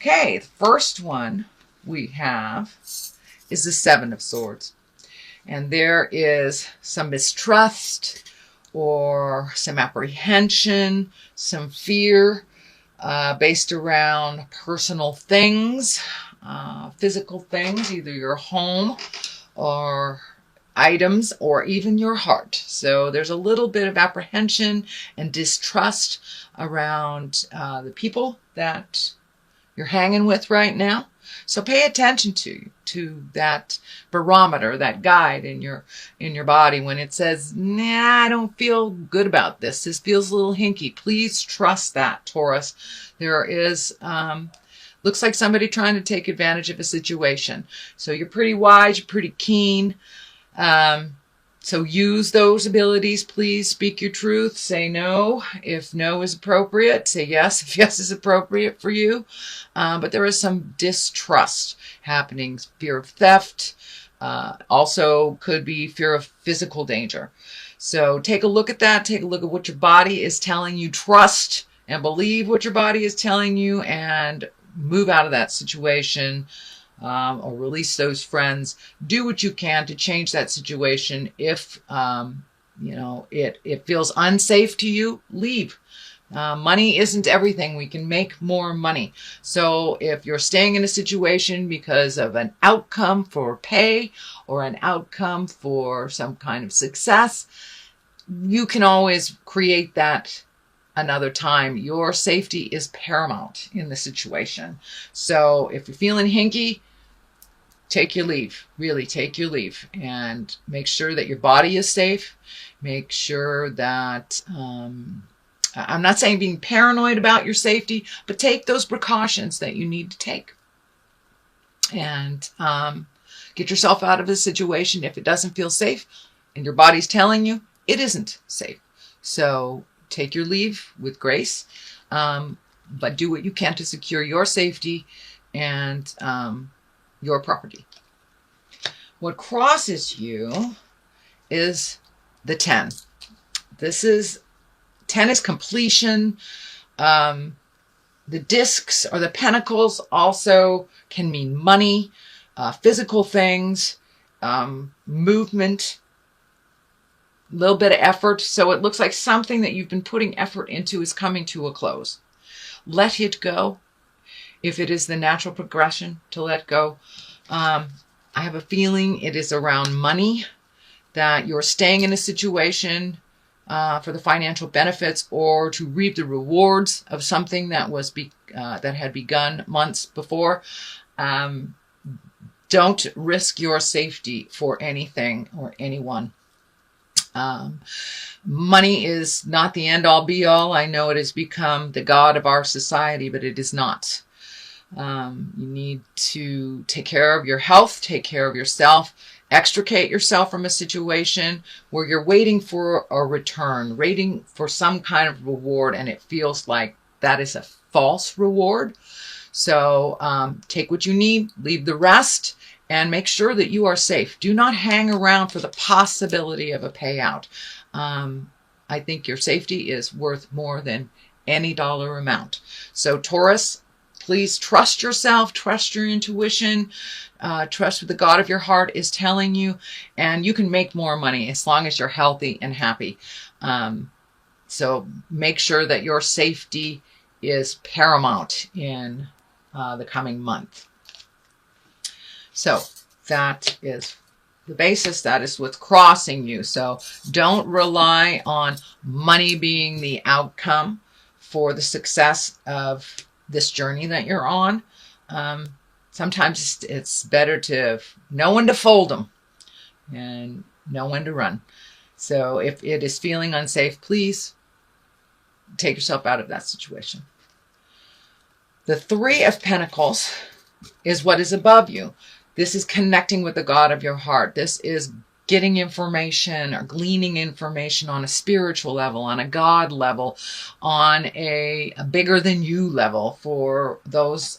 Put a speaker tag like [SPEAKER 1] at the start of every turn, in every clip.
[SPEAKER 1] Okay, the first one we have is the Seven of Swords. And there is some mistrust or some apprehension, some fear based around personal things, physical things, either your home or items or even your heart. So there's a little bit of apprehension and distrust around the people that you're hanging with right now. So pay attention to that barometer, that guide in your body when it says, nah, I don't feel good about this. This feels a little hinky. Please trust that, Taurus. There is, looks like somebody trying to take advantage of a situation. So you're pretty wise, you're pretty keen. So use those abilities. Please speak your truth. Say no if no is appropriate. Say yes if yes is appropriate for you. But there is some distrust happening. Fear of theft. Also could be fear of physical danger. So take a look at that. Take a look at what your body is telling you. Trust and believe what your body is telling you and move out of that situation. Or release those friends. Do what you can to change that situation. If it feels unsafe to you, leave. Money isn't everything. We can make more money. So if you're staying in a situation because of an outcome for pay or an outcome for some kind of success, you can always create that another time. Your safety is paramount in the situation. So if you're feeling hinky, take your leave. Really take your leave and make sure that your body is safe. Make sure that, I'm not saying being paranoid about your safety, but take those precautions that you need to take. And get yourself out of a situation if it doesn't feel safe and your body's telling you it isn't safe. So take your leave with grace, but do what you can to secure your safety and your property. What crosses you is the 10. 10 is completion. The discs or the pentacles also can mean money, physical things, movement, a little bit of effort. So it looks like something that you've been putting effort into is coming to a close. Let it go. If it is the natural progression to let go. I have a feeling it is around money, that you're staying in a situation for the financial benefits or to reap the rewards of something that was that had begun months before. Don't risk your safety for anything or anyone. Money is not the end all be all. I know it has become the god of our society, but it is not. You need to take care of your health, take care of yourself, extricate yourself from a situation where you're waiting for a return, waiting for some kind of reward, and it feels like that is a false reward. So take what you need, leave the rest, and make sure that you are safe. Do not hang around for the possibility of a payout. I think your safety is worth more than any dollar amount. So Taurus, please trust yourself, trust your intuition, trust what the God of your heart is telling you, and you can make more money as long as you're healthy and happy. So make sure that your safety is paramount in the coming month. So that is the basis. That is what's crossing you. So don't rely on money being the outcome for the success of this journey that you're on. Sometimes it's better to know when to fold them and know when to run. So if it is feeling unsafe, please take yourself out of that situation. The Three of Pentacles is what is above you. This is connecting with the God of your heart. This is getting information or gleaning information on a spiritual level, on a God level, on a bigger than you level. For those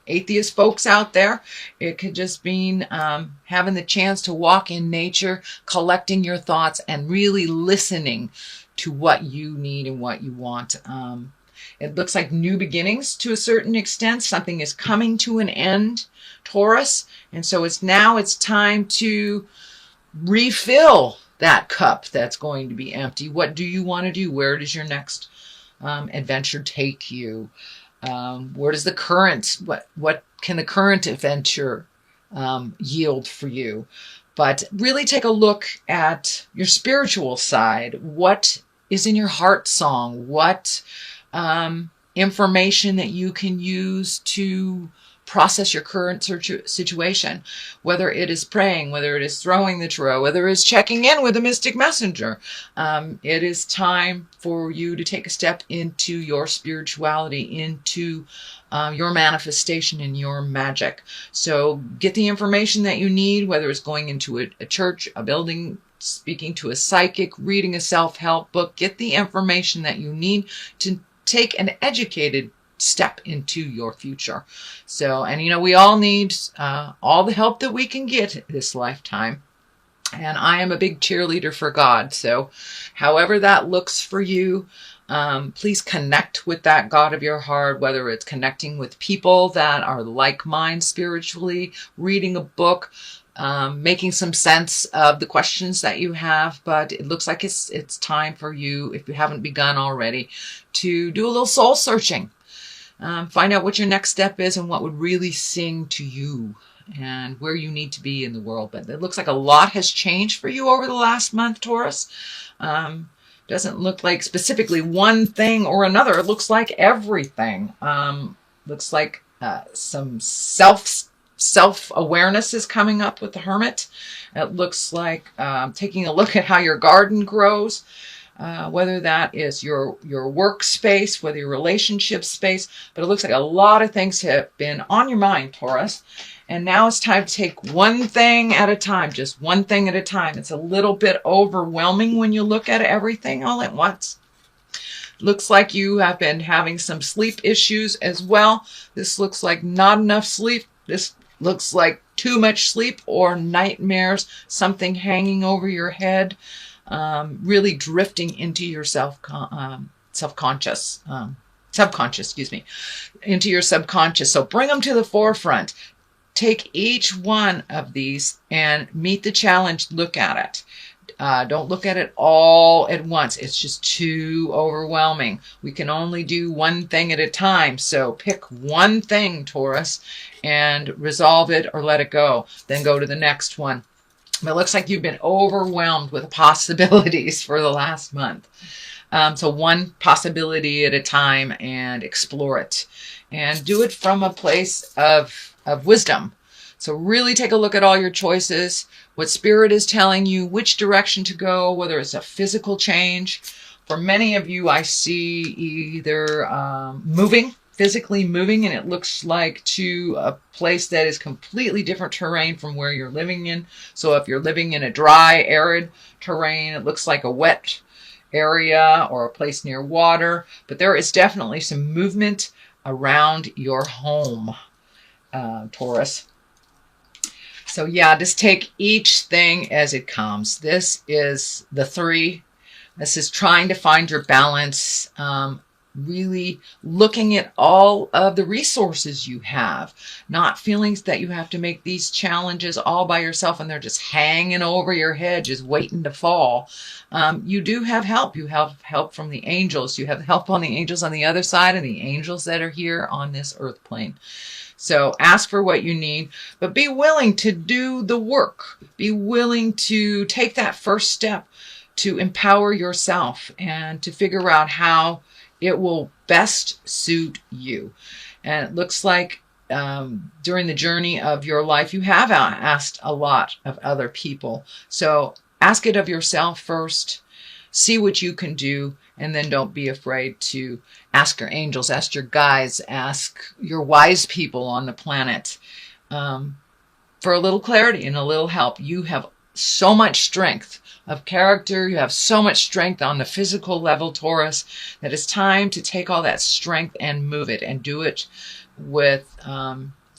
[SPEAKER 1] atheist folks out there, it could just mean having the chance to walk in nature, collecting your thoughts, and really listening to what you need and what you want. It looks like new beginnings to a certain extent. Something is coming to an end, Taurus. And so it's time to refill that cup that's going to be empty. What do you want to do? Where does your next adventure take you? Where does the current, what can the current adventure yield for you? But really take a look at your spiritual side. What is in your heart song? What information that you can use to process your current situation, whether it is praying, whether it is throwing the tarot, whether it is checking in with a mystic messenger. It is time for you to take a step into your spirituality, into your manifestation and your magic. So get the information that you need, whether it's going into a church, a building, speaking to a psychic, reading a self-help book. Get the information that you need to take an educated step into your future. So, and we all need all the help that we can get this lifetime. And I am a big cheerleader for God. So however that looks for you, please connect with that God of your heart, whether it's connecting with people that are like mind spiritually, reading a book, making some sense of the questions that you have. But it looks like it's time for you, if you haven't begun already, to do a little soul searching. Find out what your next step is and what would really sing to you and where you need to be in the world. But it looks like a lot has changed for you over the last month, Taurus. Doesn't look like specifically one thing or another. It looks like everything. Looks like some self-awareness is coming up with the Hermit. It looks like taking a look at how your garden grows. Whether that is your workspace, whether your relationship space, but it looks like a lot of things have been on your mind, Taurus. And now it's time to take one thing at a time, just one thing at a time. It's a little bit overwhelming when you look at everything all at once. Looks like you have been having some sleep issues as well. This looks like not enough sleep. This looks like too much sleep or nightmares, something hanging over your head. Really drifting into your subconscious, into your subconscious. So bring them to the forefront. Take each one of these and meet the challenge. Look at it. Don't look at it all at once. It's just too overwhelming. We can only do one thing at a time. So pick one thing, Taurus, and resolve it or let it go. Then go to the next one. It looks like you've been overwhelmed with possibilities for the last month. So one possibility at a time and explore it. And do it from a place of wisdom. So really take a look at all your choices, what Spirit is telling you, which direction to go, whether it's a physical change. For many of you, I see either physically moving, and it looks like to a place that is completely different terrain from where you're living in. So if you're living in a dry, arid terrain, it looks like a wet area or a place near water. But there is definitely some movement around your home, Taurus. So yeah, just take each thing as it comes. This is the 3. This is trying to find your balance. Really looking at all of the resources you have, not feeling that you have to make these challenges all by yourself and they're just hanging over your head, just waiting to fall. You do have help. You have help from the angels. You have help on the angels on the other side and the angels that are here on this earth plane. So ask for what you need, but be willing to do the work. Be willing to take that first step to empower yourself and to figure out how it will best suit you. And it looks like during the journey of your life, you have asked a lot of other people. So ask it of yourself first, see what you can do, and then don't be afraid to ask your angels, ask your guides, ask your wise people on the planet for a little clarity and a little help. You have so much strength of character. You have so much strength on the physical level, Taurus, that it's time to take all that strength and move it and do it with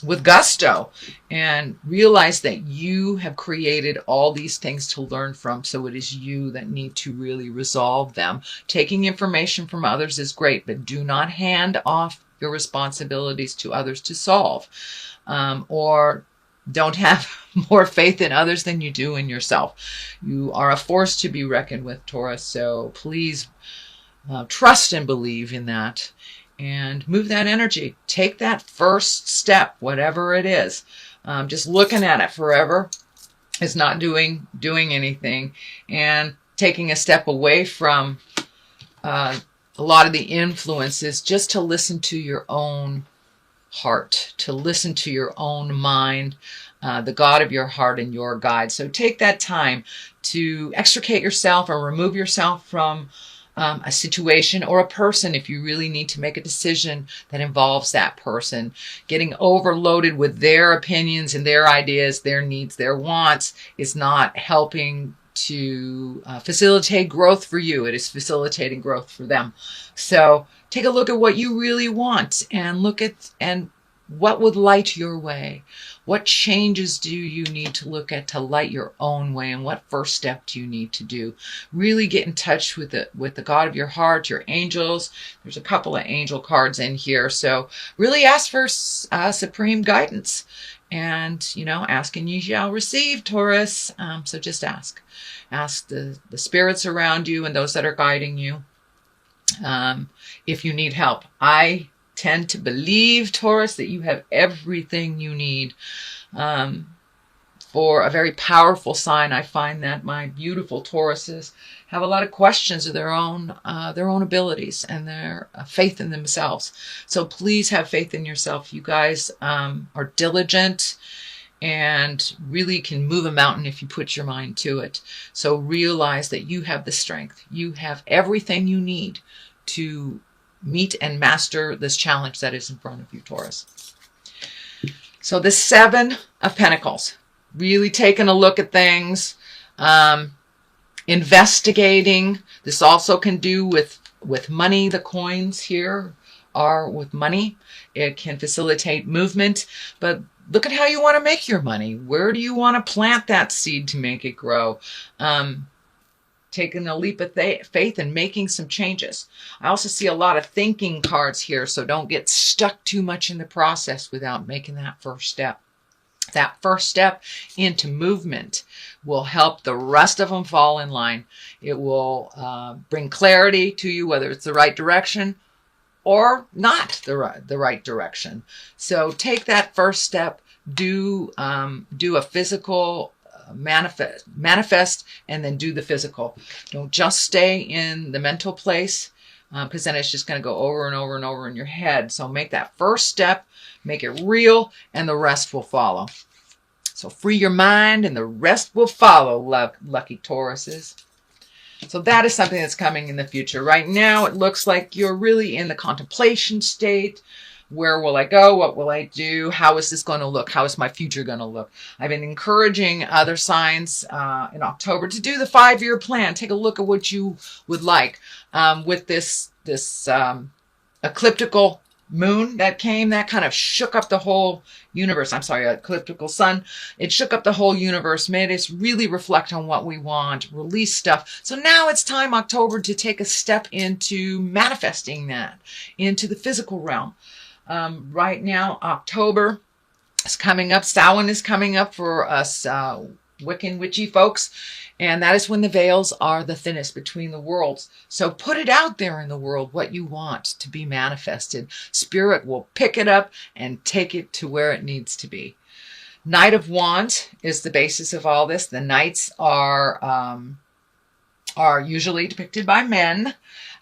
[SPEAKER 1] with gusto, and realize that you have created all these things to learn from. So it is you that need to really resolve them. Taking information from others is great, but do not hand off your responsibilities to others to solve, or don't have more faith in others than you do in yourself. You are a force to be reckoned with, Taurus. So please trust and believe in that, and move that energy. Take that first step, whatever it is. Just looking at it forever is not doing anything, and taking a step away from a lot of the influences, just to listen to your own heart, to listen to your own mind, the God of your heart and your guide. So take that time to extricate yourself or remove yourself from a situation or a person if you really need to make a decision that involves that person. Getting overloaded with their opinions and their ideas, their needs, their wants is not helping to facilitate growth for you. It is facilitating growth for them. So take a look at what you really want, and look at what would light your way. What changes do you need to look at to light your own way, and what first step do you need to do? Really get in touch with the God of your heart, your angels. There's a couple of angel cards in here, so really ask for supreme guidance. And ask and ye shall receive, Taurus. So just ask the spirits around you and those that are guiding you, if you need help. I tend to believe, Taurus, that you have everything you need for a very powerful sign. I find that my beautiful Tauruses have a lot of questions of their own abilities and their faith in themselves. So please have faith in yourself. You guys are diligent and really can move a mountain if you put your mind to it. So realize that you have the strength. You have everything you need to meet and master this challenge that is in front of you, Taurus. So the Seven of Pentacles, really taking a look at things, investigating. This also can do with money. The coins here are with money. It can facilitate movement, but look at how you want to make your money. Where do you want to plant that seed to make it grow? Taking a leap of faith and making some changes. I also see a lot of thinking cards here, so don't get stuck too much in the process without making that first step. That first step into movement will help the rest of them fall in line. It will bring clarity to you, whether it's the right direction or not the right direction. So take that first step. Do a physical manifest, and then do the physical. Don't just stay in the mental place, because then it's just going to go over and over and over in your head. So make that first step, make it real, and the rest will follow. So free your mind and the rest will follow, lucky Tauruses. So that is something that's coming in the future. Right now it looks like you're really in the contemplation state. Where will I go? What will I do? How is this going to look? How is my future going to look? I've been encouraging other signs in October to do the 5-year plan. Take a look at what you would like. With this ecliptical moon that came, that kind of shook up the whole universe. I'm sorry, ecliptical sun. It shook up the whole universe, made us really reflect on what we want, release stuff. So now it's time, October, to take a step into manifesting that into the physical realm. Right now, October is coming up. Samhain is coming up for us Wiccan witchy folks, and that is when the veils are the thinnest between the worlds. So put it out there in the world, what you want to be manifested. Spirit will pick it up and take it to where it needs to be. Knight of Wands is the basis of all this. The knights are usually depicted by men.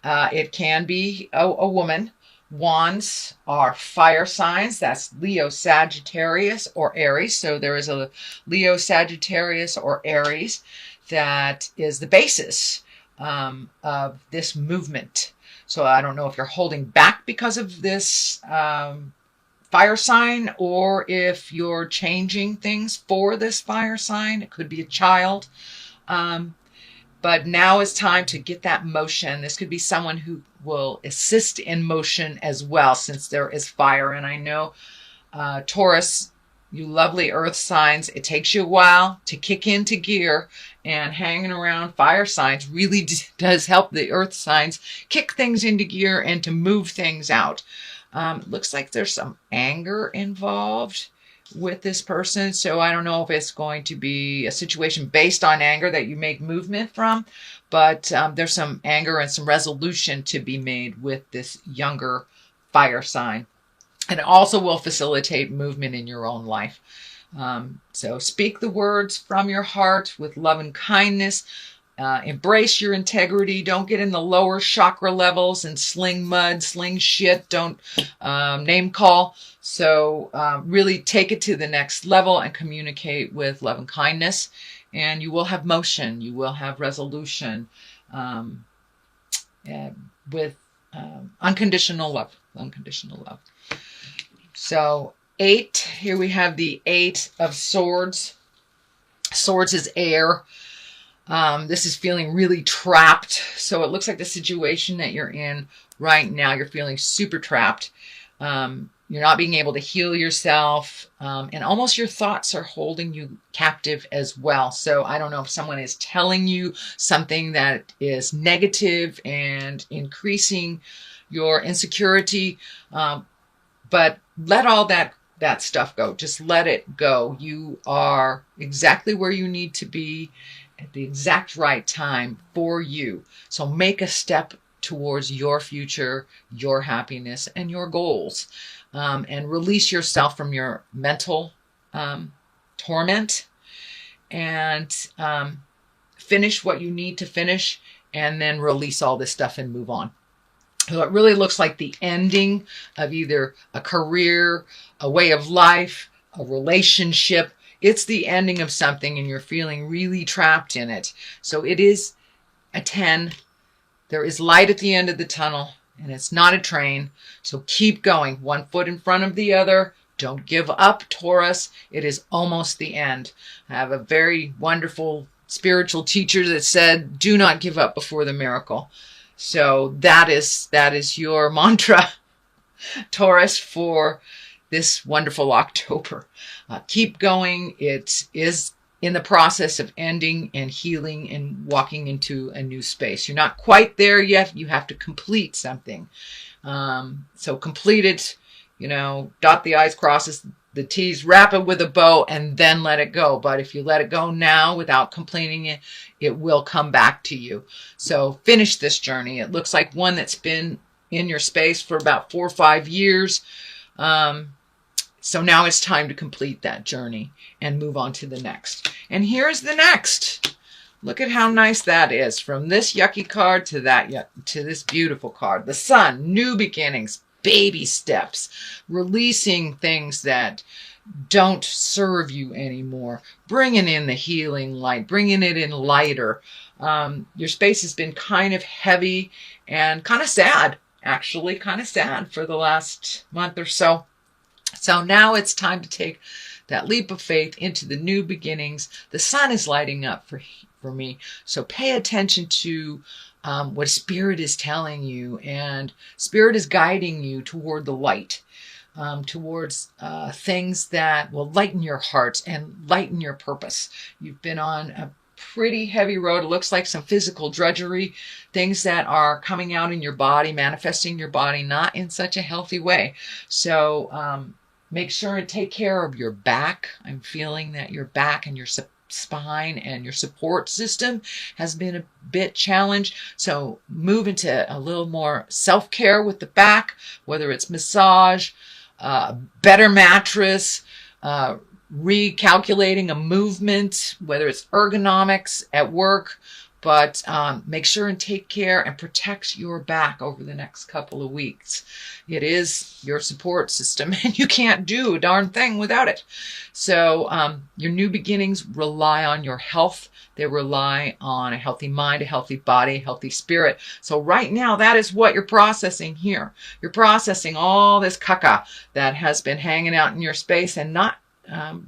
[SPEAKER 1] It can be a woman. Wands are fire signs. That's Leo, Sagittarius, or Aries. So there is a Leo, Sagittarius, or Aries that is the basis of this movement. So I don't know if you're holding back because of this fire sign, or if you're changing things for this fire sign. It could be a child. But now is time to get that motion. This could be someone who will assist in motion as well, since there is fire. And I know Taurus, you lovely earth signs, it takes you a while to kick into gear, and hanging around fire signs really does help the earth signs kick things into gear and to move things out. Looks like there's some anger involved with this person. So I don't know if it's going to be a situation based on anger that you make movement from, but there's some anger and some resolution to be made with this younger fire sign. And it also will facilitate movement in your own life. So speak the words from your heart with love and kindness. Embrace your integrity. Don't get in the lower chakra levels and sling mud, sling shit. Don't name call. So really take it to the next level and communicate with love and kindness. And you will have motion. You will have resolution with unconditional love. Unconditional love. So 8, here we have the 8 of Swords. Swords is air. This is feeling really trapped. So it looks like the situation that you're in right now, you're feeling super trapped. You're not being able to heal yourself. And almost your thoughts are holding you captive as well. So I don't know if someone is telling you something that is negative and increasing your insecurity. But let all that stuff go. Just let it go. You are exactly where you need to be at the exact right time for you. So make a step towards your future, your happiness, and your goals. And release yourself from your mental torment and finish what you need to finish, and then release all this stuff and move on. So it really looks like the ending of either a career, a way of life, a relationship. It's the ending of something and you're feeling really trapped in it. So it is a 10. There is light at the end of the tunnel, and it's not a train. So keep going, one foot in front of the other. Don't give up, Taurus. It is almost the end. I have a very wonderful spiritual teacher that said, do not give up before the miracle. So that is your mantra, Taurus, for this wonderful October. Keep going. It is in the process of ending and healing and walking into a new space. You're not quite there yet. You have to complete something. So complete it, dot the I's, cross the T's, wrap it with a bow, and then let it go. But if you let it go now without completing it, it will come back to you. So finish this journey. It looks like one that's been in your space for about 4 or 5 years. So now it's time to complete that journey and move on to the next. And here's the next. Look at how nice that is. From this yucky card to this beautiful card. The Sun, new beginnings, baby steps, releasing things that don't serve you anymore, bringing in the healing light, bringing it in lighter. Your space has been kind of heavy and kind of sad, actually, kind of sad for the last month or so. So now it's time to take that leap of faith into the new beginnings. The sun is lighting up for me. So pay attention to what Spirit is telling you, and Spirit is guiding you toward the light, towards things that will lighten your heart and lighten your purpose. You've been on a pretty heavy road. It looks like some physical drudgery, things that are coming out in your body, manifesting your body, not in such a healthy way. So make sure and take care of your back. I'm feeling that your back and your spine and your support system has been a bit challenged. So move into a little more self-care with the back, whether it's massage, better mattress, recalculating a movement, whether it's ergonomics at work. But make sure and take care and protect your back over the next couple of weeks. It is your support system, and you can't do a darn thing without it. So your new beginnings rely on your health. They rely on a healthy mind, a healthy body, a healthy spirit. So right now, that is what you're processing here. You're processing all this caca that has been hanging out in your space and not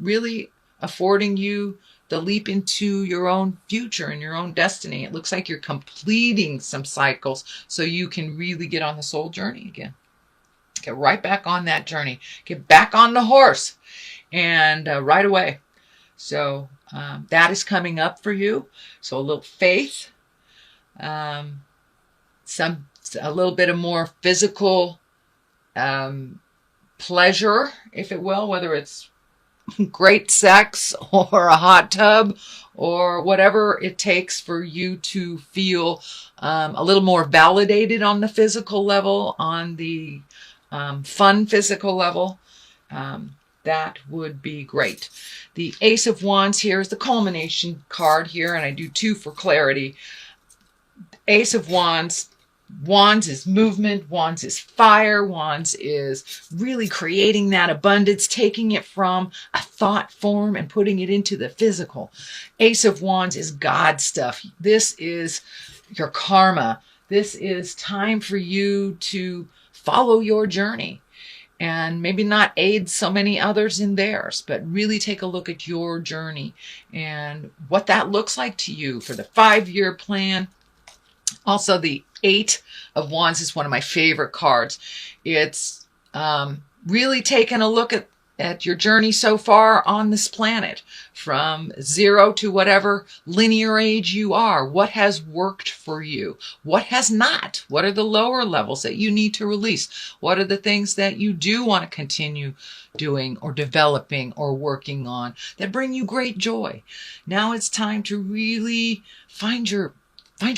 [SPEAKER 1] really affording you the leap into your own future and your own destiny. It looks like you're completing some cycles so you can really get on the soul journey again. Get right back on that journey. Get back on the horse and right away. So that is coming up for you. So a little faith, a little bit of more physical pleasure, if it will, whether it's great sex or a hot tub or whatever it takes for you to feel a little more validated on the physical level, on the fun physical level. That would be great. The Ace of Wands here is the culmination card here, and I do two for clarity. Ace of Wands. Wands is movement. Wands is fire. Wands is really creating that abundance, taking it from a thought form and putting it into the physical. Ace of Wands is God stuff. This is your karma. This is time for you to follow your journey and maybe not aid so many others in theirs, but really take a look at your journey and what that looks like to you for the 5-year plan. Also, the 8 of Wands is one of my favorite cards. It's really taking a look at your journey so far on this planet, from 0 to whatever linear age you are. What has worked for you? What has not? What are the lower levels that you need to release? What are the things that you do want to continue doing or developing or working on that bring you great joy? Now it's time to really find your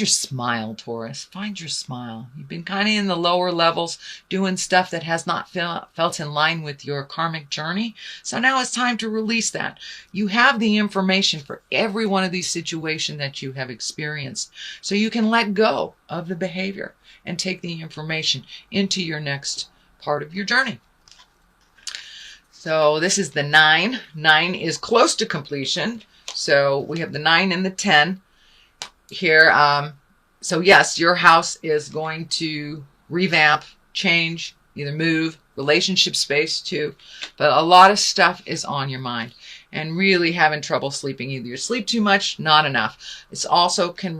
[SPEAKER 1] smile, Taurus. Find your smile. You've been kind of in the lower levels doing stuff that has not felt in line with your karmic journey. So now it's time to release that. You have the information for every one of these situations that you have experienced. So you can let go of the behavior and take the information into your next part of your journey. So this is the 9. 9 is close to completion. So we have the 9 and the 10. Here, so yes, your house is going to revamp, change, either move, relationship space too, but a lot of stuff is on your mind and really having trouble sleeping. Either you sleep too much, not enough. This also can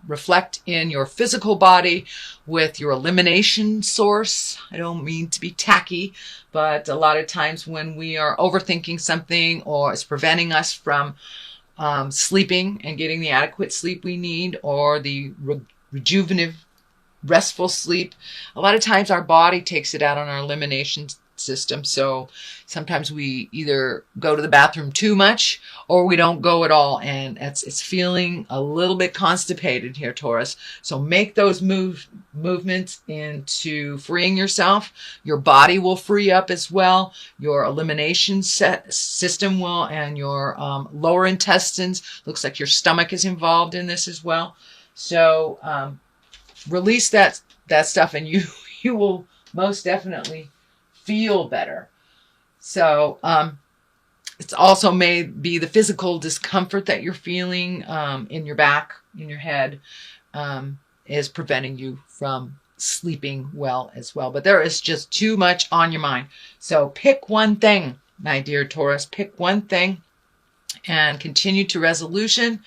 [SPEAKER 1] reflect in your physical body with your elimination source. I don't mean to be tacky, but a lot of times when we are overthinking something or it's preventing us from sleeping and getting the adequate sleep we need, or the rejuvenative, restful sleep, a lot of times our body takes it out on our elimination system. So sometimes we either go to the bathroom too much or we don't go at all, and it's feeling a little bit constipated here, Taurus. So make those movements into freeing yourself. Your body will free up as well. Your elimination system will, and your lower intestines. Looks like your stomach is involved in this as well. So release that stuff, and you will most definitely feel better. So it's also may be the physical discomfort that you're feeling in your back, in your head, is preventing you from sleeping well as well. But there is just too much on your mind. So pick one thing, my dear Taurus. Pick one thing and continue to resolution.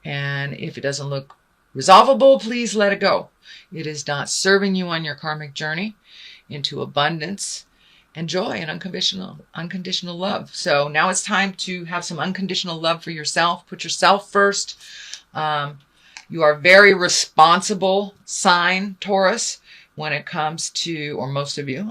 [SPEAKER 1] And if it doesn't look resolvable, please let it go. It is not serving you on your karmic journey into abundance and joy and unconditional love. So now it's time to have some unconditional love for yourself. Put yourself first. You are very responsible sign, Taurus, when it comes to, or most of you